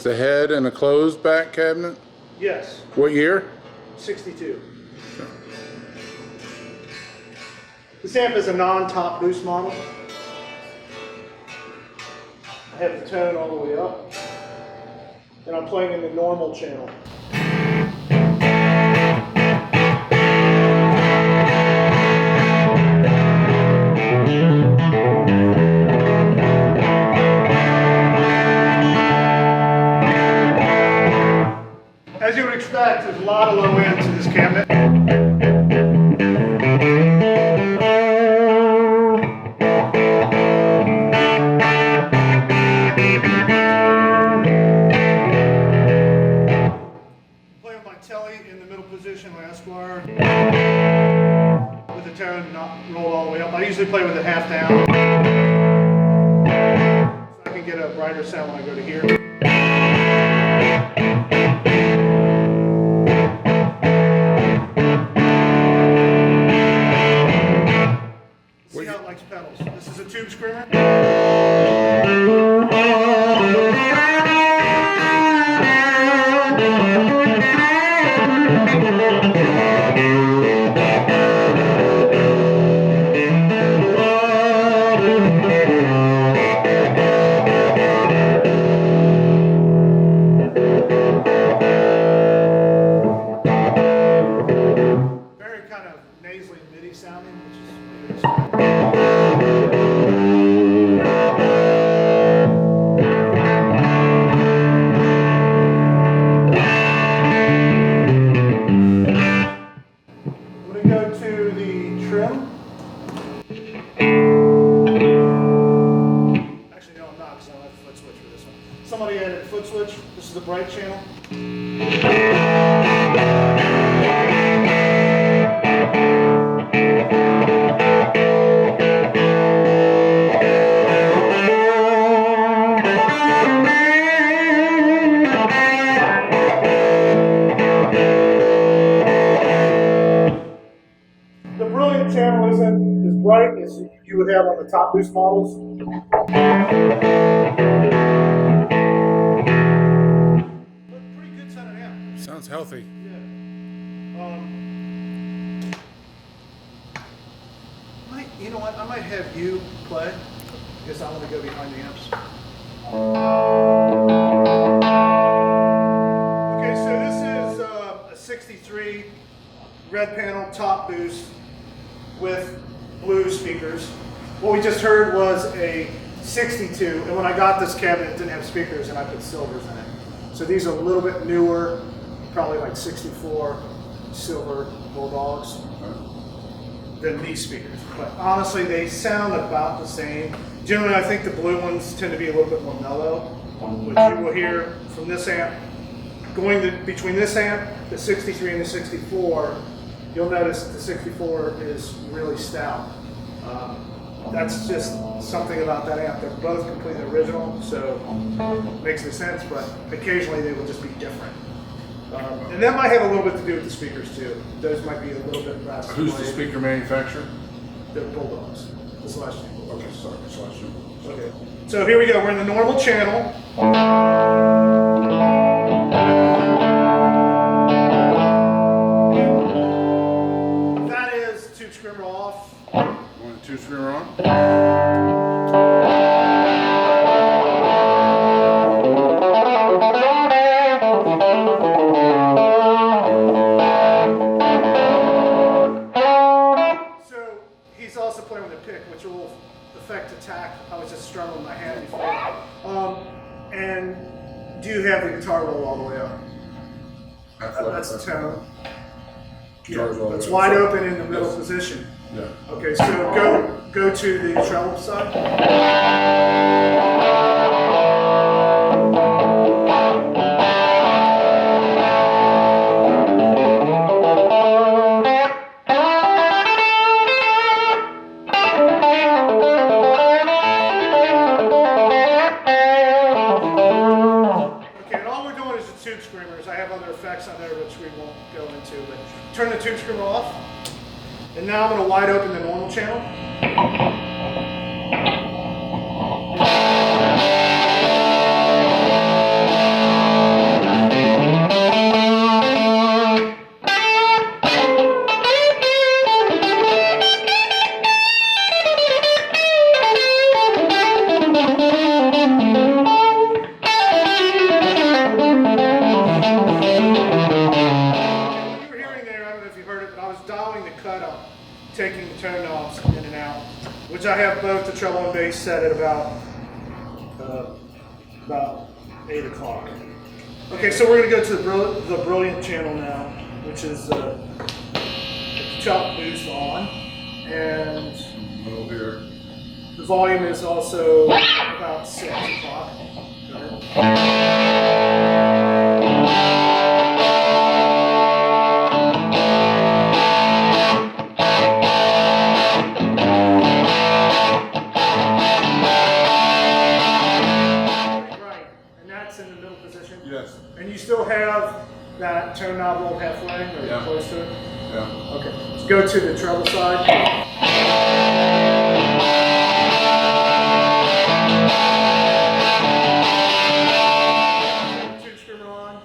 a head and a closed back cabinet? Yes. What year? 62. This amp is a non-top boost model. I have the tone all the way up, and I'm playing in the normal channel. As you would expect, there's a lot of low end to this cabinet. Play with my telly in the middle position, my Esquire, with the tone not rolled all the way up. I usually play with it half down, so I can get a brighter sound when I go to here. See how it likes pedals. This is a tube screamer. Very kind of nasally MIDI sounding, which is somebody added a foot switch. This is the bright channel. The brilliant channel isn't as bright as you would have on the top boost models. Sounds healthy. Yeah. You know what? I might have you play because I want to go behind the amps. Okay, so this is a 63 red panel top boost with blue speakers. What we just heard was a 62, and when I got this cabinet, it didn't have speakers, and I put silvers in it. So these are a little bit newer, probably like 64 silver Bulldogs than these speakers. But honestly, they sound about the same. Generally, I think the blue ones tend to be a little bit more mellow. What you will hear from this amp, between this amp, the 63 and the 64, you'll notice the 64 is really stout. That's just something about that amp. They're both completely original, so it makes no sense, but occasionally they will just be different. And that might have a little bit to do with the speakers too. Those might be a little bit less. Who's the speaker manufacturer? The Bulldogs. The Celestial. Okay, sorry, Celestial. Okay. So here we go. We're in the normal channel. That is tube screamer off. Want the tube screamer on? Which will affect attack. I was just strumming my hand before. And do you have the guitar roll all the way up? That's the tone. Yeah, it's wide open in the middle position. Yeah. Okay, so go to the treble side. Tube screamers. I have other effects on there which we won't go into, but turn the tube screamer off. And now I'm going to wide open the normal channel. cut up, taking the tone knobs in and out, which I have both the treble and bass set at about 8 o'clock. Okay, so we're going to go to the Brilliant channel now, which is the chop boost on, and the volume is also about 6 o'clock. Go ahead. In the middle position? Yes. And you still have that tone knob rolled halfway or close to it? Yeah. Okay. Let's go to the treble side. Tube screamer on.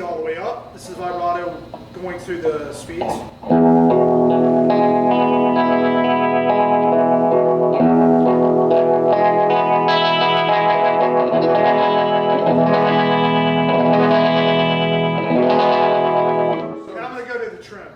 All the way up. This is vibrato going through the speeds. Now I'm going to go to the trim.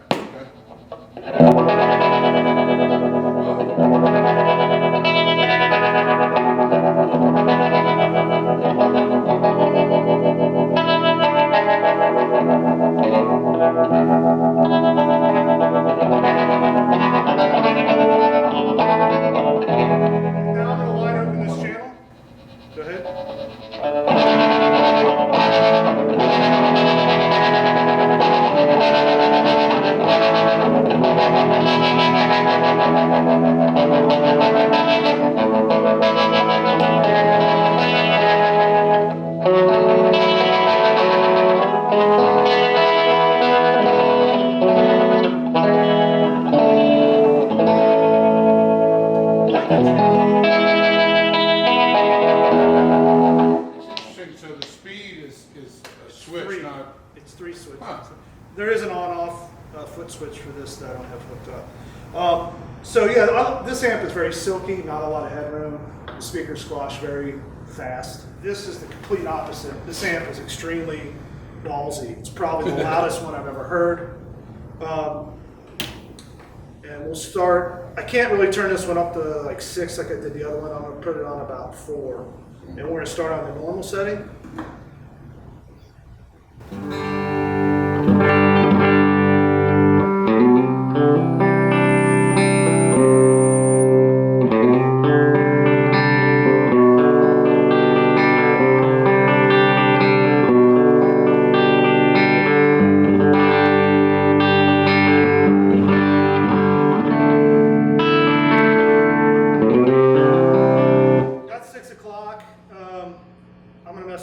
Go ahead. It's 3 switches. Huh. There is an on-off foot switch for this that I don't have hooked up. So yeah, this amp is very silky, not a lot of headroom. The speakers squash very fast. This is the complete opposite. This amp is extremely ballsy. It's probably the loudest one I've ever heard. And we'll start, I can't really turn this one up to like 6 like I did the other one. I'm going to put it on about 4. And we're going to start on the normal setting.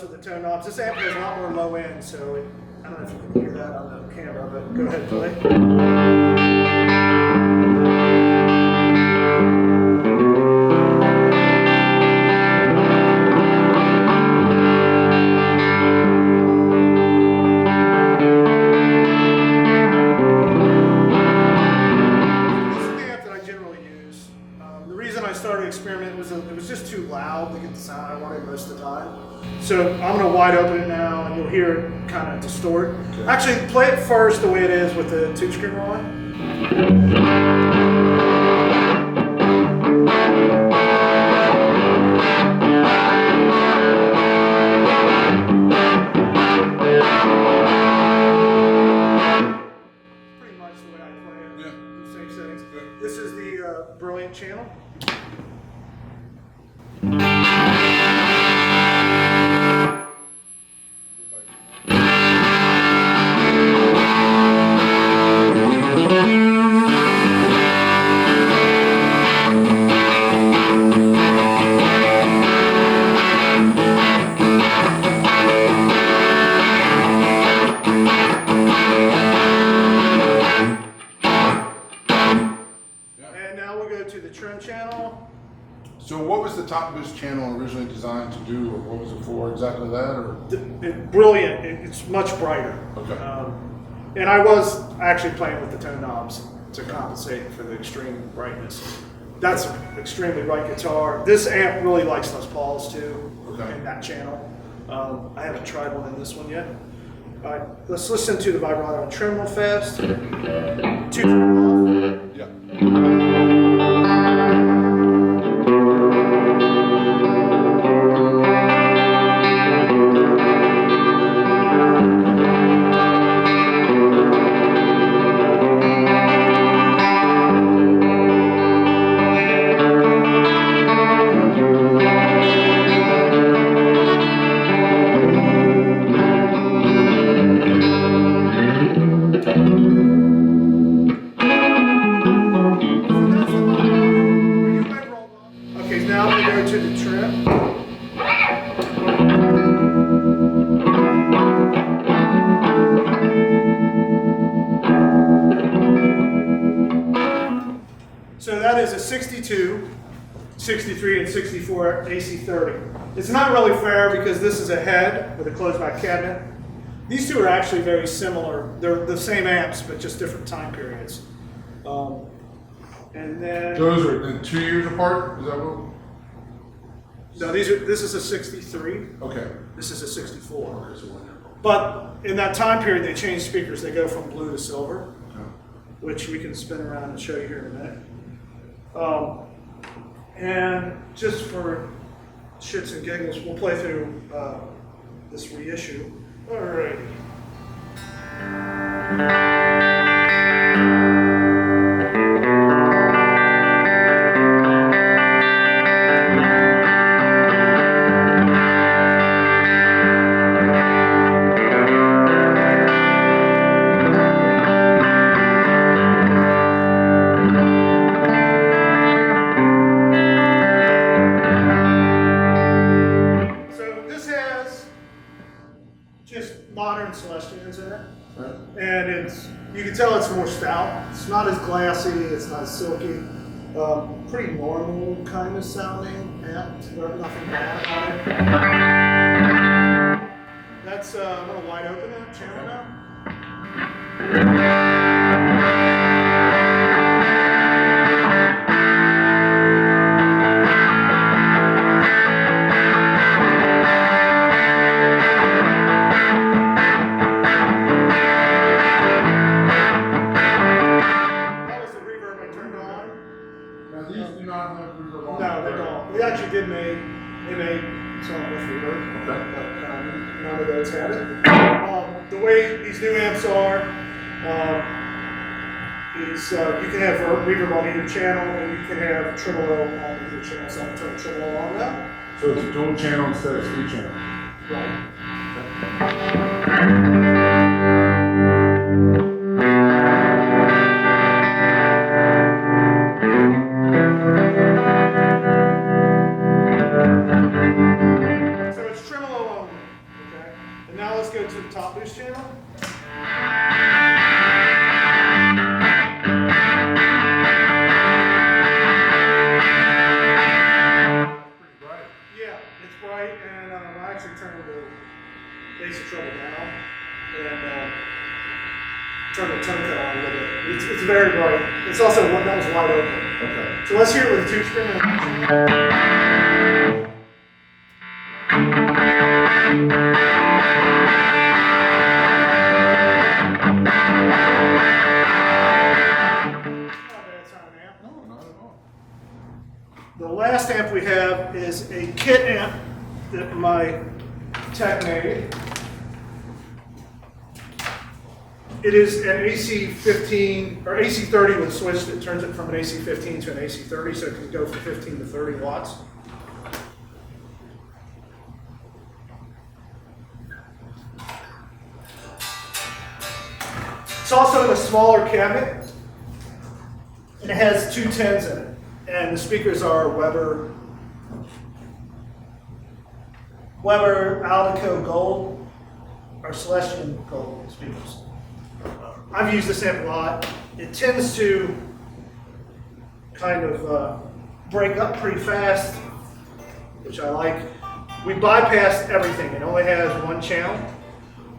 With the tone knobs. This amp has a lot more low end, so I don't know if you can hear that on the camera, but go ahead and play. This is the amp that I generally use. The reason I started experimenting was it was just too loud to get the sound I wanted most of the time. So I'm going to wide open it now, and you'll hear it kind of distort. Okay. Actually, play it first the way it is with the tube screamer on. Pretty much the way I play it. Yeah. The same settings. Good. This is the Brilliant channel. go to the trim channel. So what was the top boost channel originally designed to do, or what was it for? Exactly that, or? Brilliant. It's much brighter. Okay. And I was actually playing with the tone knobs to compensate for the extreme brightness. That's an extremely bright guitar. This amp really likes Les Pauls too, in that channel. I haven't tried one in this one yet. All right, let's listen to the vibrato and trim real fast. 2 from off. Yeah. Okay, now I'm going to go to the trim. So that is a 62, 63, and 64 AC-30. It's not really fair because this is a head with a closed back cabinet. These two are actually very similar. They're the same amps, but just different time periods. And then Those are 2 years apart? Is that what? no, this is a 63. Okay. This is a 64. But in that time period, they change speakers. They go from blue to silver, which we can spin around and show you here in a minute. And just for shits and giggles, we'll play through this reissue. Alrighty. Modern Celestians in it, and you can tell it's more stout. It's not as glassy, it's not as silky. Pretty normal kind of sounding amp, nothing bad on it. That's I'm gonna wide open that channel now. They actually did they made some with reverb, but none of those had it. The way these new amps are, is you can have reverb on either channel, and you can have tremolo on either channel. So I'm turning tremolo on now. So it's a dual channel instead of 3 channel. Right. Now let's go to the top boost channel. Pretty bright. Yeah, it's bright, and I actually turned the bass and treble down and turned the tone cut on a little bit. It's very bright. It's also one that was wide open. Okay. So let's hear it with the 2-string. The last amp we have is a kit amp that my tech made. It is an AC-15 or AC-30 with a switch that turns it from an AC-15 to an AC-30, so it can go from 15 to 30 watts. It's also in a smaller cabinet, and it has 2 10s in it. And the speakers are Weber Aldico Gold or Celestian Gold speakers. I've used this amp a lot. It tends to kind of break up pretty fast, which I like. We bypassed everything. It only has one channel.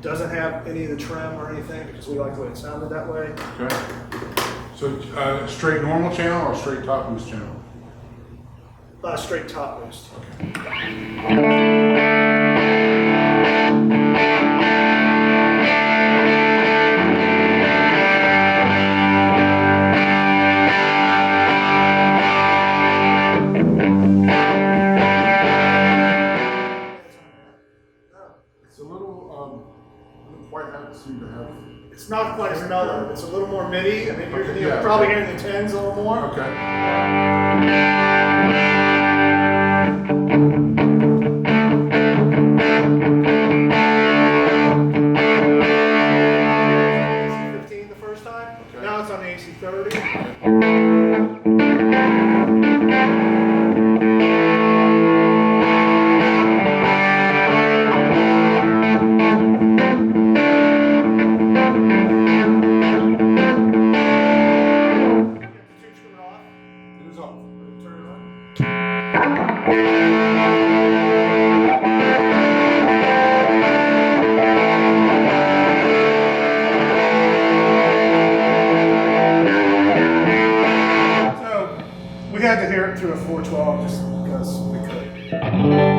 Doesn't have any of the trim or anything because we like the way it sounded that way. Okay. So straight normal channel or straight top boost channel? Straight top boost. It's a little, doesn't quite have seem to have. It's not quite as mellow. It's a little more MIDI. I mean, you're Yeah. probably hearing the tens a little more. Okay. AC-15 the first time. Okay. Now it's on the AC-30. It is off. So we had to hear it through a 412 just because we could.